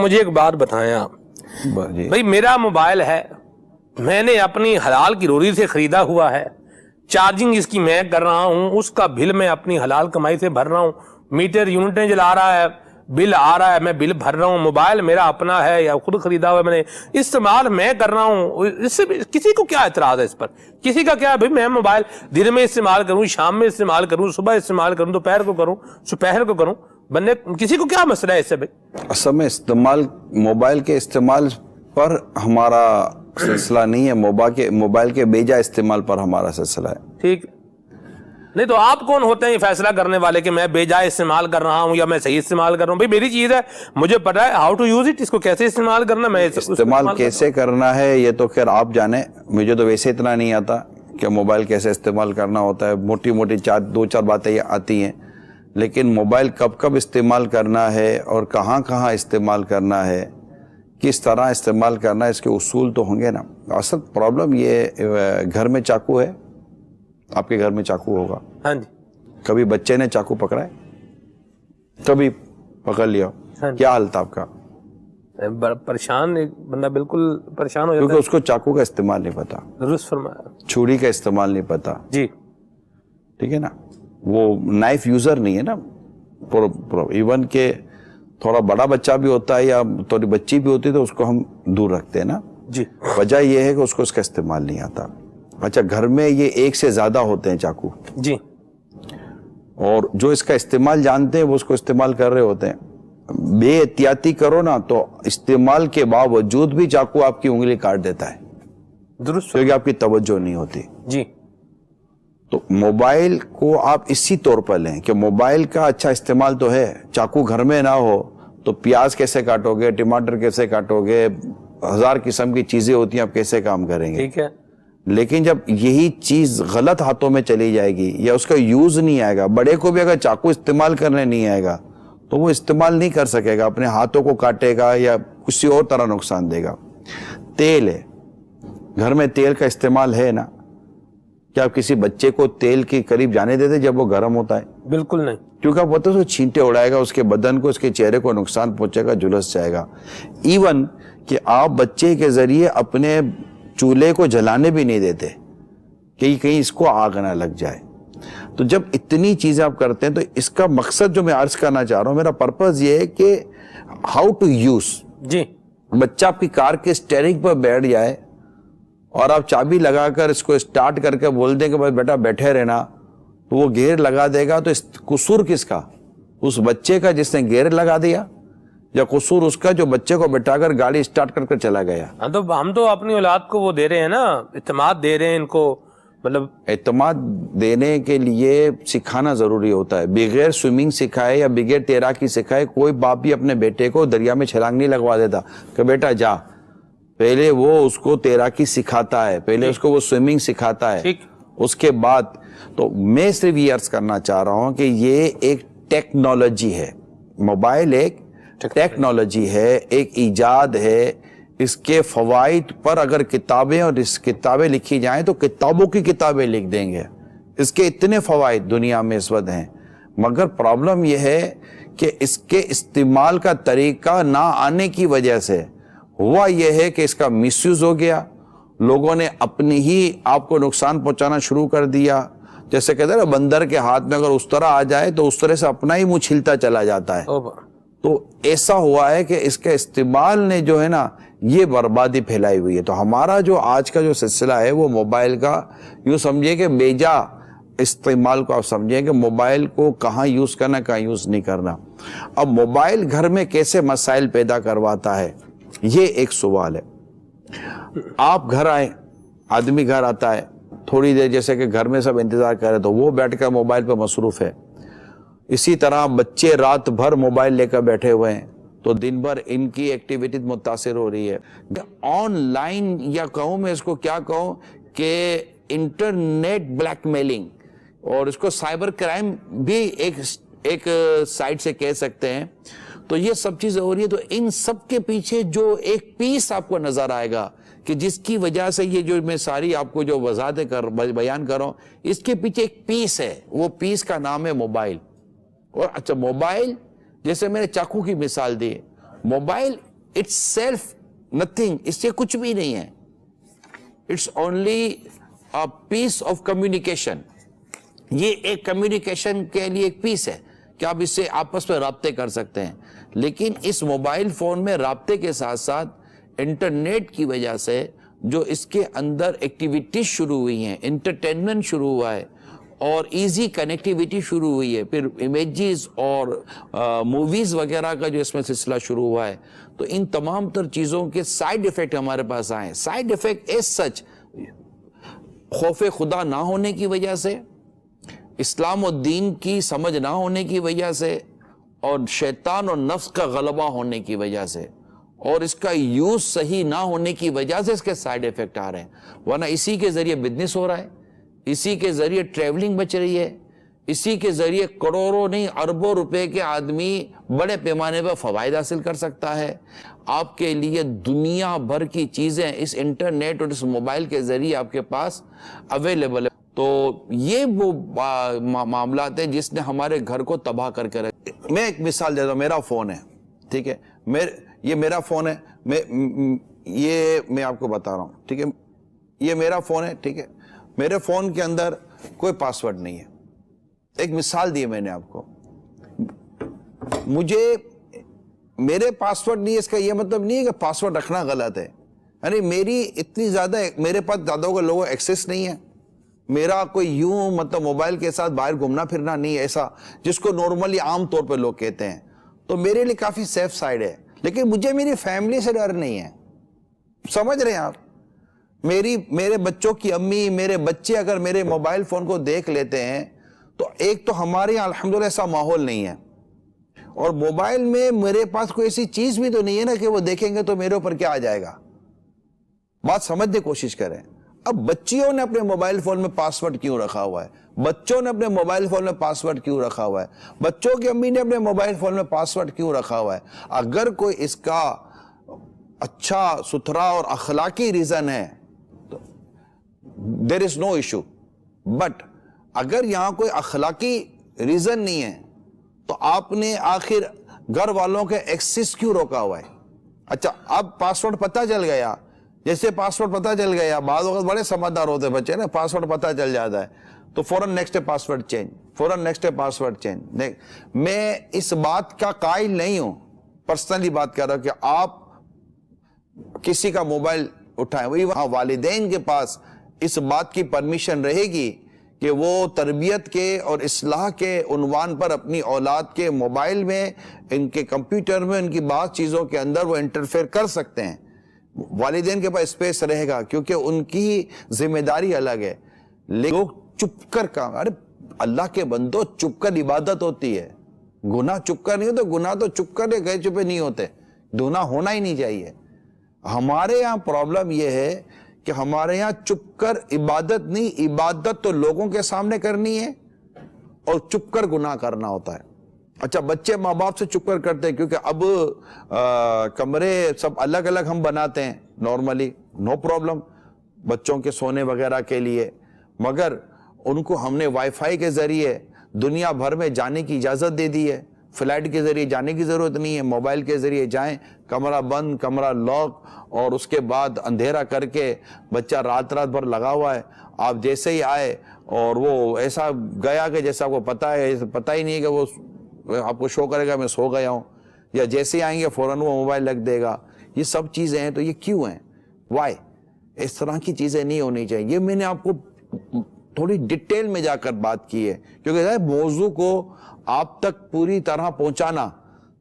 مجھے ایک بات بتائیں آپ بھائی، میرا موبائل ہے، میں نے اپنی حلال کی روزی سے خریدا ہوا ہے، چارجنگ اس کی میں کر رہا ہوں، اس کا بل میں اپنی حلال کمائی سے بھر رہا ہوں، میٹر یونٹیں جلا رہا ہے، بل آ رہا ہے، میں بل بھر رہا ہوں، موبائل میرا اپنا ہے یا خود خریدا ہوا ہے، میں نے استعمال میں کر رہا ہوں، اس سے کسی کو کیا اعتراض ہے؟ اس پر کسی کا کیا ہے؟ بھائی میں موبائل دن میں استعمال کروں، شام میں استعمال کروں، صبح استعمال کروں، دوپہر کو کروں، دوپہر کو کروں، بندے کسی کو کیا مسئلہ ہے اس سے؟ بھائی اصل میں موبائل کے استعمال پر ہمارا سلسلہ نہیں ہے، موبائل کے بیجا استعمال پر ہمارا سلسلہ ہے. ٹھیک نہیں تو آپ کون ہوتے ہیں یہ فیصلہ کرنے والے کہ میں بے جائے استعمال کر رہا ہوں یا میں صحیح استعمال کر رہا ہوں؟ بھائی میری چیز ہے، مجھے پتا ہے ہاؤ ٹو یوز اٹ، اس کو کیسے استعمال کرنا، میں استعمال کیسے کرنا ہے یہ تو خیر آپ جانیں، مجھے تو ویسے اتنا نہیں آتا کہ موبائل کیسے استعمال کرنا ہوتا ہے. موٹی موٹی دو چار باتیں آتی ہیں، لیکن موبائل کب کب استعمال کرنا ہے اور کہاں کہاں استعمال کرنا ہے، کس طرح استعمال کرنا ہے، اس کے اصول تو ہوں گے نا. اصل پرابلم یہ گھر میں چاقو ہے، آپ کے گھر میں چاقو ہوگا. ہاں جی. کبھی بچے نے چاقو پکڑا ہے؟ کبھی پکڑ لیا؟ کیا حال تھا آپ کا؟ پریشان، ایک بندہ بالکل پریشان ہو جاتا ہے کیونکہ اس کو چاقو کا استعمال نہیں پتا، درست فرمایا، چھری کا استعمال نہیں پتا. جی ٹھیک ہے نا، وہ نائف یوزر نہیں ہے نا. ایون کہ تھوڑا بڑا بچہ بھی ہوتا ہے یا تھوڑی بچی بھی ہوتی ہے تو اس کو ہم دور رکھتے ہیں نا. جی وجہ یہ ہے کہ اس کو اس کا استعمال نہیں آتا. اچھا، گھر میں یہ ایک سے زیادہ ہوتے ہیں چاقو، جی، اور جو اس کا استعمال جانتے ہیں وہ اس کو استعمال کر رہے ہوتے ہیں. بے احتیاطی کرو نا تو استعمال کے باوجود بھی چاقو آپ کی انگلی کاٹ دیتا ہے، درست، کیونکہ آپ کی توجہ نہیں ہوتی. جی. تو موبائل کو آپ اسی طور پر لیں کہ موبائل کا اچھا استعمال تو ہے. چاقو گھر میں نہ ہو تو پیاز کیسے کاٹو گے، ٹماٹر کیسے کاٹو گے، ہزار قسم کی چیزیں ہوتی ہیں، آپ کیسے کام کریں گے. ٹھیک ہے. لیکن جب یہی چیز غلط ہاتھوں میں چلی جائے گی یا اس کا یوز نہیں آئے گا، بڑے کو بھی اگر چاقو استعمال کرنے نہیں آئے گا تو وہ استعمال نہیں کر سکے گا، اپنے ہاتھوں کو کاٹے گا یا کسی اور طرح نقصان دے گا. تیل ہے، گھر میں تیل کا استعمال ہے نا. کیا آپ کسی بچے کو تیل کے قریب جانے دیتے جب وہ گرم ہوتا ہے؟ بالکل نہیں، کیونکہ آپ پتہ ہے وہ چھینٹے اڑائے گا، اس کے بدن کو، اس کے چہرے کو نقصان پہنچے گا، جلس جائے گا. ایون کہ آپ بچے کے ذریعے اپنے چولہے کو جلانے بھی نہیں دیتے کہ کہیں اس کو آگ نہ لگ جائے. تو جب اتنی چیزیں آپ کرتے ہیں تو اس کا مقصد جو میں عرض کرنا چاہ رہا ہوں، میرا پرپز یہ ہے کہ ہاؤ ٹو یوز. جی. بچہ آپ کی کار کے اسٹیئرنگ پر بیٹھ جائے اور آپ چابی لگا کر اس کو اسٹارٹ کر کے بول دیں کہ بھائی بیٹا بیٹھے رہنا، تو وہ گیئر لگا دے گا. تو قصور کس کا؟ اس بچے کا جس نے گیئر لگا دیا، یا قصور اس کا جو بچے کو بٹھا کر گاڑی اسٹارٹ کر کے چلا گیا؟ ہم تو اپنی اولاد کو وہ دے رہے ہیں نا، اعتماد دے رہے ہیں ان کو. مطلب اعتماد دینے کے لیے سکھانا ضروری ہوتا ہے. بغیر سوئمنگ سکھائے یا بغیر تیراکی سکھائے کوئی باپ بھی اپنے بیٹے کو دریا میں چھلانگ نہیں لگوا دیتا کہ بیٹا جا. پہلے وہ اس کو تیراکی سکھاتا ہے، پہلے اس کو وہ سوئمنگ سکھاتا ہے، اس کے بعد. تو میں صرف یہ عرض کرنا چاہ رہا ہوں کہ یہ ایک ٹیکنالوجی ہے، موبائل ایک ٹیکنالوجی ہے، ایک ایجاد ہے. اس کے فوائد پر اگر کتابیں اور اس کتابیں لکھی جائیں تو کتابوں کی کتابیں لکھ دیں گے. اس کے اتنے فوائد دنیا میں اس وقت ہیں، مگر پرابلم یہ ہے کہ اس کے استعمال کا طریقہ نہ آنے کی وجہ سے ہوا یہ ہے کہ اس کا مس یوز ہو گیا. لوگوں نے اپنی ہی آپ کو نقصان پہنچانا شروع کر دیا. جیسے کہتے ہیں نا، بندر کے ہاتھ میں اگر اس طرح آ جائے تو اس طرح سے اپنا ہی منہ چھلتا چلا جاتا ہے. تو ایسا ہوا ہے کہ اس کے استعمال نے جو ہے نا یہ بربادی پھیلائی ہوئی ہے. تو ہمارا جو آج کا جو سلسلہ ہے وہ موبائل کا، یوں سمجھے کہ بیجا استعمال کو آپ سمجھیں کہ موبائل کو کہاں یوز کرنا، کہاں یوز نہیں کرنا. اب موبائل گھر میں کیسے مسائل پیدا کرواتا ہے، یہ ایک سوال ہے. آپ گھر آئے، آدمی گھر آتا ہے، تھوڑی دیر جیسے کہ گھر میں سب انتظار کر رہے تو وہ بیٹھ کر موبائل پہ مصروف ہے. اسی طرح بچے رات بھر موبائل لے کر بیٹھے ہوئے ہیں تو دن بھر ان کی ایکٹیویٹی متاثر ہو رہی ہے. آن لائن، یا کہوں میں اس کو کیا کہوں کہ انٹرنیٹ بلیک میلنگ، اور اس کو سائبر کرائم بھی ایک سائٹ سے کہہ سکتے ہیں. تو یہ سب چیزیں ہو رہی ہے. تو ان سب کے پیچھے جو ایک پیس آپ کو نظر آئے گا کہ جس کی وجہ سے یہ جو میں ساری آپ کو جو وضاحتیں بیان کر رہا ہوں، اس کے پیچھے ایک پیس ہے. وہ پیس کا نام ہے موبائل. اور اچھا، موبائل جیسے میں نے چاقو کی مثال دی، موبائل اٹس سیلف نتھنگ, اس سے کچھ بھی نہیں ہے. It's only a piece of communication. یہ ایک کمیونیکیشن کے لیے ایک پیس ہے کہ آپ اس سے آپس میں رابطے کر سکتے ہیں. لیکن اس موبائل فون میں رابطے کے ساتھ ساتھ انٹرنیٹ کی وجہ سے جو اس کے اندر ایکٹیویٹیز شروع ہوئی ہیں, انٹرٹینمنٹ شروع ہوا ہے اور ایزی کنیکٹیویٹی شروع ہوئی ہے, پھر امیجز اور موویز وغیرہ کا جو اس میں سلسلہ شروع ہوا ہے, تو ان تمام تر چیزوں کے سائیڈ ایفیکٹ ہمارے پاس آئے ہیں. سائیڈ ایفیکٹ ایز سچ خوف خدا نہ ہونے کی وجہ سے, اسلام و دین کی سمجھ نہ ہونے کی وجہ سے, اور شیطان اور نفس کا غلبہ ہونے کی وجہ سے, اور اس کا یوز صحیح نہ ہونے کی وجہ سے اس کے سائیڈ ایفیکٹ آ رہے ہیں. ورنہ اسی کے ذریعے بزنس ہو رہا ہے, اسی کے ذریعے ٹریولنگ بچ رہی ہے, اسی کے ذریعے کروڑوں نہیں اربوں روپے کے آدمی بڑے پیمانے پر فوائد حاصل کر سکتا ہے. آپ کے لیے دنیا بھر کی چیزیں اس انٹرنیٹ اور اس موبائل کے ذریعے آپ کے پاس اویلیبل ہے. تو یہ وہ معاملات ہیں جس نے ہمارے گھر کو تباہ کر کے رکھا. میں ایک مثال دیتا ہوں, میرا فون ہے, ٹھیک ہے, یہ میرا فون ہے, میں آپ کو بتا رہا ہوں, ٹھیک ہے, یہ میرا فون ہے, ٹھیک ہے, میرے فون کے اندر کوئی پاسورڈ نہیں ہے. ایک مثال دی میں نے آپ کو, مجھے میرے پاسورڈ نہیں ہے, اس کا یہ مطلب نہیں ہے کہ پاسورڈ رکھنا غلط ہے. یعنی میری اتنی زیادہ, میرے پاس زیادہ کو لوگوں ایکسیس نہیں ہے, میرا کوئی یوں مطلب موبائل کے ساتھ باہر گھومنا پھرنا نہیں ہے ایسا جس کو نارملی عام طور پہ لوگ کہتے ہیں, تو میرے لیے کافی سیف سائڈ ہے. لیکن مجھے میری فیملی سے ڈر نہیں ہے, سمجھ رہے ہیں آپ, میرے بچوں کی امی, میرے بچے اگر میرے موبائل فون کو دیکھ لیتے ہیں تو ایک تو ہمارے یہاں الحمدللہ ایسا ماحول نہیں ہے, اور موبائل میں میرے پاس کوئی ایسی چیز بھی تو نہیں ہے نا کہ وہ دیکھیں گے تو میرے اوپر کیا آ جائے گا. بات سمجھنے کی کوشش کریں. اب بچیوں نے اپنے موبائل فون میں پاسورڈ کیوں رکھا ہوا ہے, بچوں نے اپنے موبائل فون میں پاسورڈ کیوں رکھا ہوا ہے, بچوں کی امی نے اپنے موبائل فون میں پاسورڈ کیوں رکھا ہوا ہے. اگر کوئی اس کا اچھا ستھرا اور اخلاقی ریزن ہے تو دیر از نو ایشو, بٹ اگر یہاں کوئی اخلاقی ریزن نہیں ہے تو آپ نے آخر گھر والوں کے ایکسس کیوں روکا ہوا ہے. اچھا اب پاسورڈ پتہ چل گیا, جیسے پاسورڈ پتہ چل گیا, بعض وقت بڑے سمجھدار ہوتے بچے نا, پاسورڈ پتہ چل جاتا ہے تو فوراً نیکسٹ پاسورڈ چینج, فوراً نیکسٹ پاسورڈ چینج. میں اس بات کا قائل نہیں ہوں, پرسنلی بات کر رہا ہوں کہ آپ کسی کا موبائل اٹھائیں, وہی وہاں والدین کے پاس اس بات کی پرمیشن رہے گی کہ وہ تربیت کے اور اصلاح کے عنوان پر اپنی اولاد کے موبائل میں, ان کے کمپیوٹر میں, ان کی بعض چیزوں کے اندر وہ انٹرفیئر کر سکتے ہیں. والدین کے پاس اسپیس رہے گا کیونکہ ان کی ذمہ داری الگ ہے. لوگ چپ کر کام, ارے اللہ کے بندو چپ کر عبادت ہوتی ہے, گناہ چپ کر نہیں ہوتا, گناہ تو چپ کر گئے چھپے نہیں ہوتے, گناہ ہونا ہی نہیں چاہیے. ہمارے یہاں پرابلم یہ ہے کہ ہمارے یہاں چپ کر عبادت نہیں, عبادت تو لوگوں کے سامنے کرنی ہے اور چپ کر گناہ کرنا ہوتا ہے. اچھا بچے ماں باپ سے چپ کر کرتے ہیں کیونکہ اب کمرے سب الگ الگ ہم بناتے ہیں نارملی, نو پرابلم بچوں کے سونے وغیرہ کے لیے, مگر ان کو ہم نے وائی فائی کے ذریعے دنیا بھر میں جانے کی اجازت دے دی ہے. فلائٹ کے ذریعے جانے کی ضرورت نہیں ہے, موبائل کے ذریعے جائیں, کمرہ بند, کمرہ لاک, اور اس کے بعد اندھیرا کر کے بچہ رات بھر لگا ہوا ہے. آپ جیسے ہی آئے اور وہ ایسا گیا کہ جیسا آپ کو پتہ ہی نہیں کہ وہ آپ کو شو کرے گا میں سو گیا ہوں, یا جیسے ہی آئیں گے فوراً وہ موبائل رکھ دے گا. یہ سب چیزیں ہیں, تو یہ کیوں ہیں, وائی؟ اس طرح کی چیزیں نہیں ہونی چاہیے. یہ میں نے آپ کو تھوڑی ڈیٹیل میں جا کر بات کی ہے کیونکہ موضوع کو آپ تک پوری طرح پہنچانا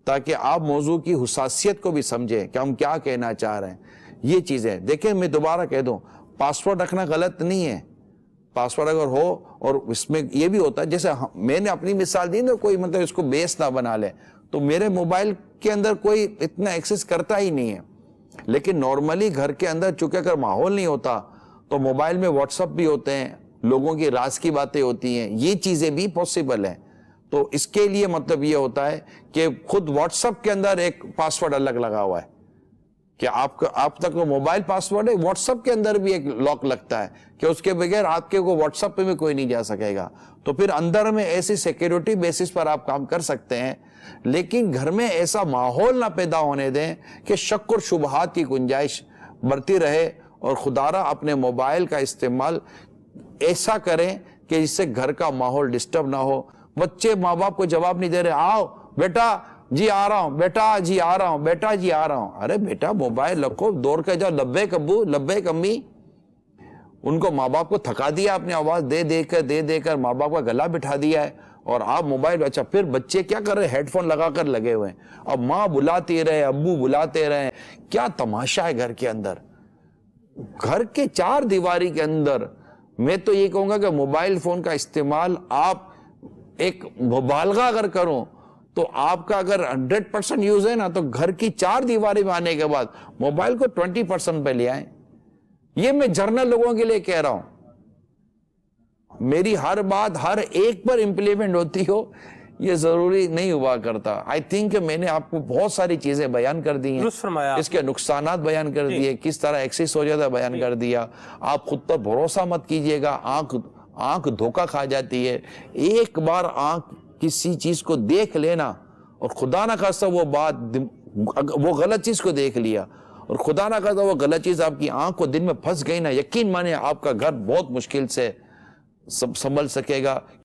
تاکہ آپ موضوع کی حساسیت کو بھی سمجھیں کہ ہم کیا کہنا چاہ رہے ہیں. یہ چیزیں دیکھیں, میں دوبارہ کہہ دوں, پاسورڈ رکھنا غلط نہیں ہے. پاسورڈ اگر ہو, اور اس میں یہ بھی ہوتا ہے جیسے میں نے اپنی مثال دی نا, کوئی مطلب اس کو بیس نہ بنا لے, تو میرے موبائل کے اندر کوئی اتنا ایکسس کرتا ہی نہیں ہے. لیکن نارملی گھر کے اندر چونکہ اگر ماحول نہیں ہوتا تو موبائل میں واٹس ایپ بھی ہوتے ہیں, لوگوں کی راز کی باتیں ہوتی ہیں, یہ چیزیں بھی پاسبل ہیں. تو اس کے لیے مطلب یہ ہوتا ہے کہ خود واٹس ایپ کے اندر ایک پاسورڈ الگ لگا ہوا ہے, کہ آپ تک وہ موبائل پاسورڈ ہے. واٹس ایپ کے اندر بھی ایک لاک لگتا ہے کہ اس کے بغیر آپ کے کو واٹس ایپ پہ بھی کوئی نہیں جا سکے گا. تو پھر اندر میں ایسی سیکیورٹی بیسس پر آپ کام کر سکتے ہیں, لیکن گھر میں ایسا ماحول نہ پیدا ہونے دیں کہ شک اور شبہات کی گنجائش بڑھتی رہے, اور خدارا اپنے موبائل کا استعمال ایسا کریں کہ جس سے گھر کا ماحول ڈسٹرب نہ ہو. بچے ماں باپ کو جواب نہیں دے رہے, آؤ بیٹا جی آ رہا ہوں, بیٹا جی آ رہا ہوں, بیٹا جی آ رہا ہوں. ارے بیٹا موبائل رکھو, دوڑ کے جاؤ, لبیک ابو لبیک امی. ان کو ماں باپ کو تھکا دیا, اپنی آواز دے دے کر ماں باپ کا گلا بٹھا دیا ہے, اور آپ موبائل. اچھا پھر بچے کیا کر رہے, ہیڈ فون لگا کر لگے ہوئے ہیں, اب ماں بلاتی رہے, ابو بلاتے رہے. کیا تماشا ہے گھر کے اندر, گھر کے چار دیواری کے اندر. میں تو یہ کہوں گا کہ موبائل فون کا استعمال آپ ایک مبالغہ اگر کروں تو آپ کا اگر 100% یوز ہے نا, تو گھر کی چار دیواری میں آنے کے بعد موبائل کو 20% پہ لے آئیں. یہ میں جرنل لوگوں کے لیے کہہ رہا ہوں, میری ہر بات ہر ایک پر امپلیمنٹ ہوتی ہو یہ ضروری نہیں ہوا کرتا. آئی تھنک کہ میں نے آپ کو بہت ساری چیزیں بیان کر دی ہیں, اس کے نقصانات بیان کر دیے, کس طرح ایکسس ہو جاتا ہے بیان کر دیا. آپ خود پر بھروسہ مت کیجئے گا, آنکھ دھوکہ کھا جاتی ہے. ایک بار آنکھ کسی چیز کو دیکھ لینا, اور خدا نہ خواستہ وہ غلط چیز کو دیکھ لیا, اور خدا نہ خواستہ وہ غلط چیز آپ کی آنکھ کو دن میں پھنس گئی نا, یقین مانے آپ کا گھر بہت مشکل سے سنبھل سکے گا.